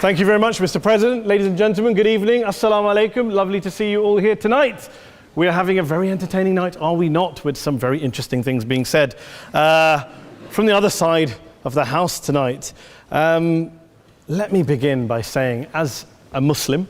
Thank you very much, Mr. President. Ladies and gentlemen, good evening. Assalamu alaikum. Lovely to see you all here tonight. We are having a very entertaining night, are we not, with some very interesting things being said from the other side of the house tonight. Let me begin by saying, as a Muslim,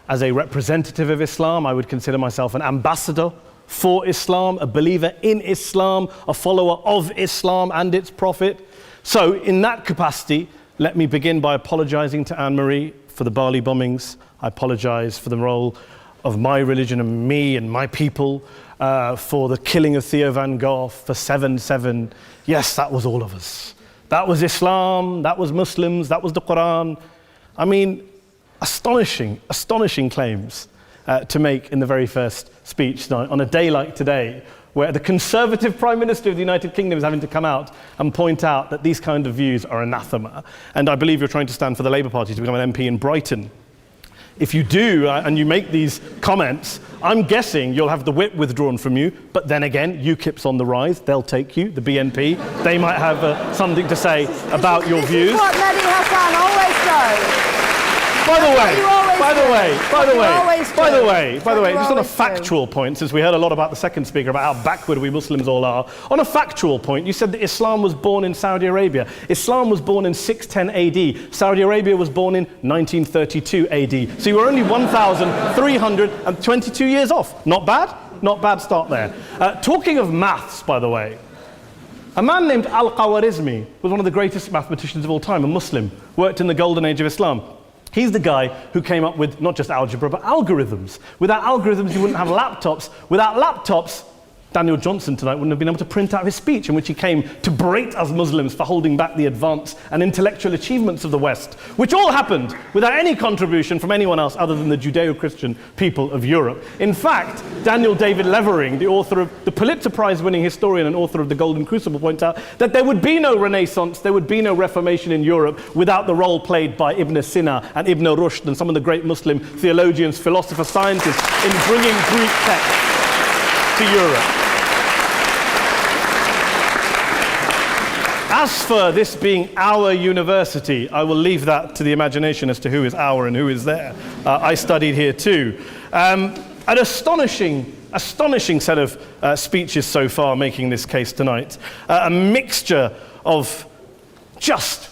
as a representative of Islam, I would consider myself an ambassador for Islam, a believer in Islam, a follower of Islam and its Prophet. So in that capacity, let me begin by apologizing to Anne-Marie for the Bali bombings. I apologize for the role of my religion and me and my people, for the killing of Theo van Gogh, for 7/7. Yes, that was all of us. That was Islam, that was Muslims, that was the Quran. I mean, astonishing claims to make in the very first speech tonight, on a day like today, where the Conservative Prime Minister of the United Kingdom is having to come out and point out that these kind of views are anathema. And I believe you're trying to stand for the Labour Party to become an MP in Brighton. If you do, and you make these comments, I'm guessing you'll have the whip withdrawn from you, but then again, UKIP's on the rise, they'll take you, the BNP, they might have something to say about your views. This is what Mehdi Hasan always does. By the way, just on a factual point, since we heard a lot about the second speaker, about how backward we Muslims all are, on a factual point, you said that Islam was born in Saudi Arabia. Islam was born in 610 AD. Saudi Arabia was born in 1932 AD. So you were only 1,322 years off. Not bad? Not bad start there. Talking of maths, by the way, a man named Al-Khawarizmi was one of the greatest mathematicians of all time, a Muslim, worked in the golden age of Islam. He's the guy who came up with not just algebra, but algorithms. Without algorithms, you wouldn't have laptops. Without laptops, Daniel Johnson tonight wouldn't have been able to print out his speech in which he came to berate us Muslims for holding back the advance and intellectual achievements of the West, which all happened without any contribution from anyone else other than the Judeo-Christian people of Europe. In fact, Daniel David Levering, the author of the Pulitzer Prize-winning historian and author of The Golden Crucible, points out that there would be no Renaissance, there would be no Reformation in Europe without the role played by Ibn Sina and Ibn Rushd and some of the great Muslim theologians, philosophers, scientists in bringing Greek texts to Europe. As for this being our university, I will leave that to the imagination as to who is our and who is there. I studied here too. An astonishing set of speeches so far making this case tonight. A mixture of just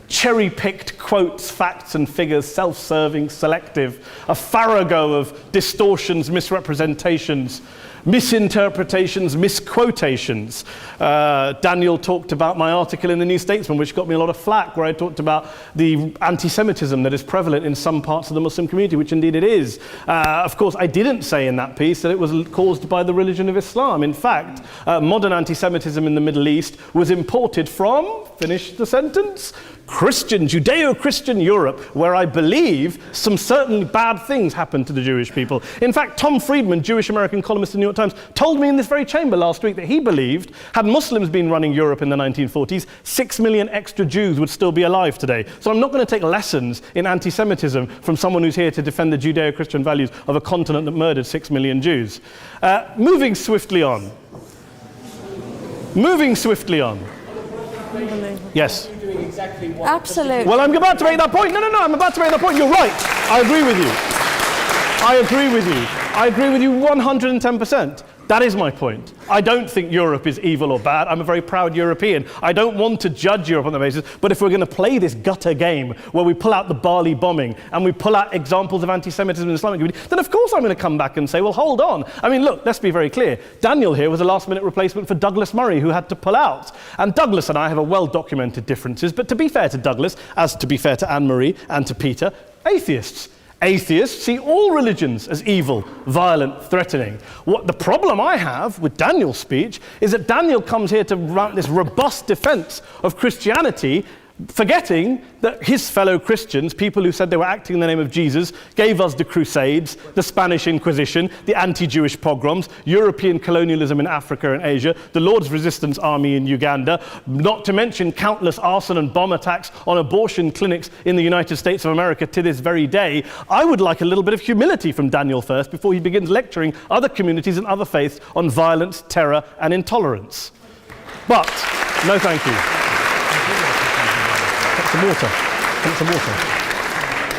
cherry-picked quotes, facts and figures, self-serving, selective, a farrago of distortions, misrepresentations, misinterpretations, misquotations. Daniel talked about my article in the New Statesman, which got me a lot of flack, where I talked about the anti-Semitism that is prevalent in some parts of the Muslim community, which indeed it is. Of course, I didn't say in that piece that it was caused by the religion of Islam. In fact, modern anti-Semitism in the Middle East was imported from, finish the sentence, Judeo-Christian Europe, where I believe some certainly bad things happened to the Jewish people. In fact, Tom Friedman, Jewish-American columnist in the New York Times, told me in this very chamber last week that he believed, had Muslims been running Europe in the 1940s, 6 million extra Jews would still be alive today. So I'm not going to take lessons in anti-Semitism from someone who's here to defend the Judeo-Christian values of a continent that murdered 6 million Jews. Moving swiftly on. Yes. Absolutely. Well, I'm about to make that point. No, I'm about to make that point. You're right. I agree with you 110%. That is my point. I don't think Europe is evil or bad. I'm a very proud European. I don't want to judge Europe on that basis, but if we're going to play this gutter game where we pull out the Bali bombing and we pull out examples of anti-Semitism in the Islamic community, then of course I'm going to come back and say, well, hold on. I mean, look, let's be very clear. Daniel here was a last-minute replacement for Douglas Murray, who had to pull out. And Douglas and I have a well-documented differences, but to be fair to Douglas, as to be fair to Anne-Marie and to Peter, atheists. Atheists see all religions as evil, violent, threatening. What the problem I have with Daniel's speech is that Daniel comes here to run this robust defense of Christianity, forgetting that his fellow Christians, people who said they were acting in the name of Jesus, gave us the Crusades, the Spanish Inquisition, the anti-Jewish pogroms, European colonialism in Africa and Asia, the Lord's Resistance Army in Uganda, not to mention countless arson and bomb attacks on abortion clinics in the United States of America to this very day. I would like a little bit of humility from Daniel first before he begins lecturing other communities and other faiths on violence, terror, and intolerance. But, no thank you. some water. Drink some water.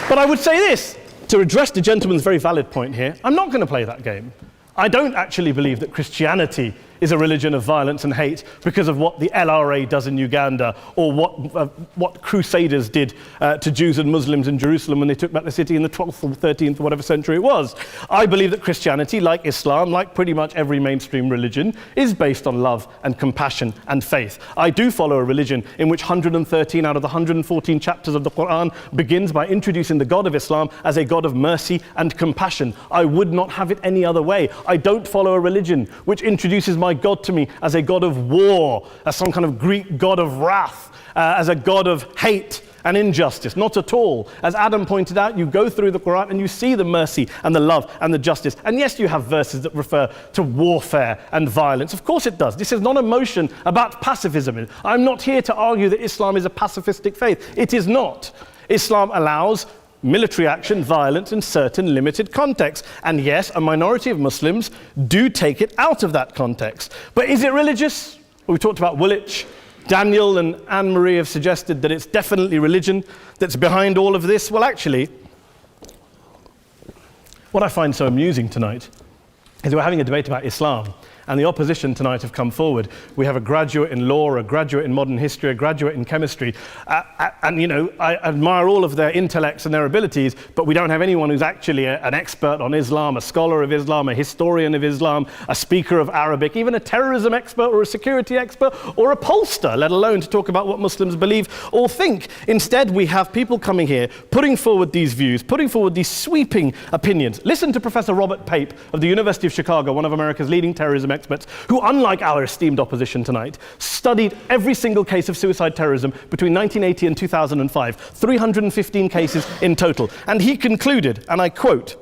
But I would say this, to address the gentleman's very valid point here, I'm not going to play that game. I don't actually believe that Christianity is a religion of violence and hate because of what the LRA does in Uganda or what Crusaders did to Jews and Muslims in Jerusalem when they took back the city in the 12th or 13th or whatever century it was. I believe that Christianity, like Islam, like pretty much every mainstream religion, is based on love and compassion and faith. I do follow a religion in which 113 out of the 114 chapters of the Quran begins by introducing the God of Islam as a God of mercy and compassion. I would not have it any other way. I don't follow a religion which introduces my God to me as a God of war, as some kind of Greek God of wrath, as a God of hate and injustice. Not at all. As Adam pointed out, you go through the Quran and you see the mercy and the love and the justice. And yes, you have verses that refer to warfare and violence. Of course it does. This is not a motion about pacifism. I'm not here to argue that Islam is a pacifistic faith. It is not. Islam allows military action, violence in certain limited contexts. And yes, a minority of Muslims do take it out of that context. But is it religious? Well, we talked about Woolwich. Daniel and Anne-Marie have suggested that it's definitely religion that's behind all of this. Well, actually, what I find so amusing tonight is we're having a debate about Islam. And the opposition tonight have come forward. We have a graduate in law, a graduate in modern history, a graduate in chemistry. And, you know, I admire all of their intellects and their abilities, but we don't have anyone who's actually an expert on Islam, a scholar of Islam, a historian of Islam, a speaker of Arabic, even a terrorism expert or a security expert or a pollster, let alone to talk about what Muslims believe or think. Instead, we have people coming here, putting forward these views, putting forward these sweeping opinions. Listen to Professor Robert Pape of the University of Chicago, one of America's leading terrorism experts, who, unlike our esteemed opposition tonight, studied every single case of suicide terrorism between 1980 and 2005, 315 cases in total. And he concluded, and I quote,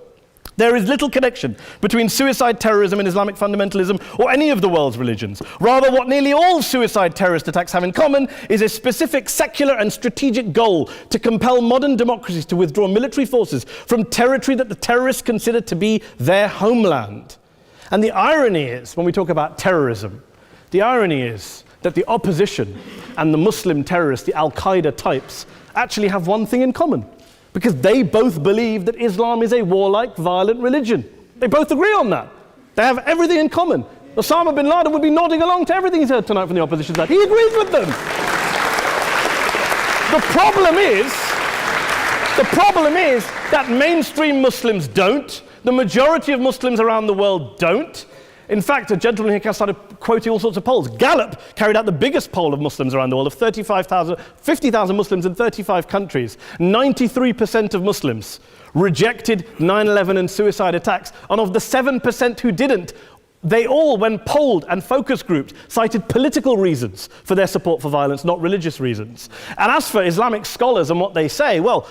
"There is little connection between suicide terrorism and Islamic fundamentalism or any of the world's religions. Rather, what nearly all suicide terrorist attacks have in common is a specific secular and strategic goal to compel modern democracies to withdraw military forces from territory that the terrorists consider to be their homeland." And the irony is, when we talk about terrorism, the irony is that the opposition and the Muslim terrorists, the Al-Qaeda types, actually have one thing in common, because they both believe that Islam is a warlike, violent religion. They both agree on that. They have everything in common. Osama bin Laden would be nodding along to everything he's heard tonight from the opposition side. He agrees with them. The problem is that mainstream Muslims don't. The majority of Muslims around the world don't. In fact, a gentleman here started quoting all sorts of polls. Gallup carried out the biggest poll of Muslims around the world, of 50,000 Muslims in 35 countries. 93% of Muslims rejected 9/11 and suicide attacks. And of the 7% who didn't, they all, when polled and focus grouped, cited political reasons for their support for violence, not religious reasons. And as for Islamic scholars and what they say, well,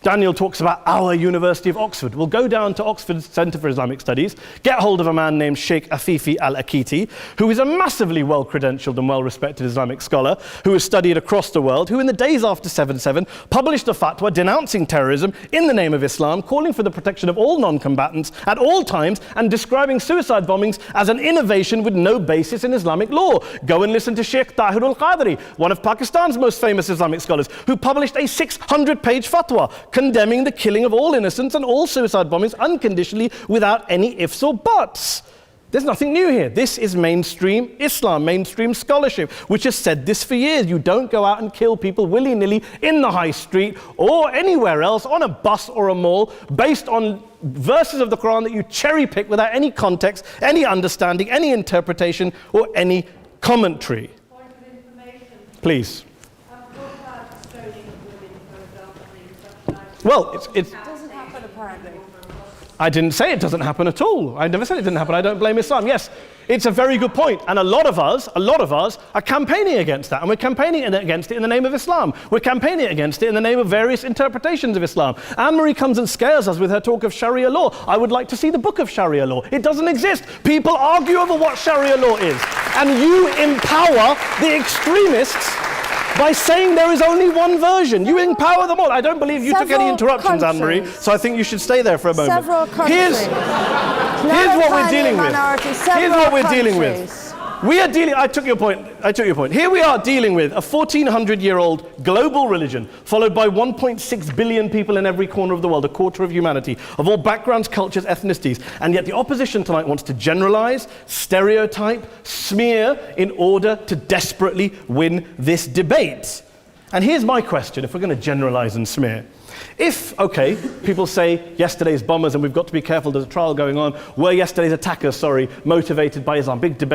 Daniel talks about our University of Oxford. We'll go down to Oxford Centre for Islamic Studies, get hold of a man named Sheikh Afifi al-Akiti, who is a massively well-credentialed and well-respected Islamic scholar who has studied across the world, who in the days after 7/7 published a fatwa denouncing terrorism in the name of Islam, calling for the protection of all non-combatants at all times, and describing suicide bombings as an innovation with no basis in Islamic law. Go and listen to Sheikh Tahir al-Qadri, one of Pakistan's most famous Islamic scholars, who published a 600-page fatwa condemning the killing of all innocents and all suicide bombings unconditionally without any ifs or buts. There's nothing new here. This is mainstream Islam, mainstream scholarship, which has said this for years. You don't go out and kill people willy-nilly in the high street or anywhere else on a bus or a mall based on verses of the Quran that you cherry-pick without any context, any understanding, any interpretation, or any commentary. Point of information. Please. Well, It doesn't happen, apparently. I didn't say it doesn't happen at all. I never said it didn't happen. I don't blame Islam. Yes, it's a very good point. And a lot of us are campaigning against that. And we're campaigning against it in the name of Islam. We're campaigning against it in the name of various interpretations of Islam. Anne-Marie comes and scares us with her talk of Sharia law. I would like to see the book of Sharia law. It doesn't exist. People argue over what Sharia law is. And you empower the extremists by saying there is only one version. You empower them all. I don't believe you took any interruptions, Anne-Marie, so I think you should stay there for a moment. Several countries. Here's what we're dealing with. Here's what we're dealing with. We are dealing, I took your point. Here we are dealing with a 1400-year-old global religion, followed by 1.6 billion people in every corner of the world, a quarter of humanity, of all backgrounds, cultures, ethnicities. And yet the opposition tonight wants to generalize, stereotype, smear in order to desperately win this debate. And here's my question, if we're going to generalize and smear. If, okay, people say yesterday's bombers, and we've got to be careful, there's a trial going on, were yesterday's attackers, motivated by Islam? Big debate.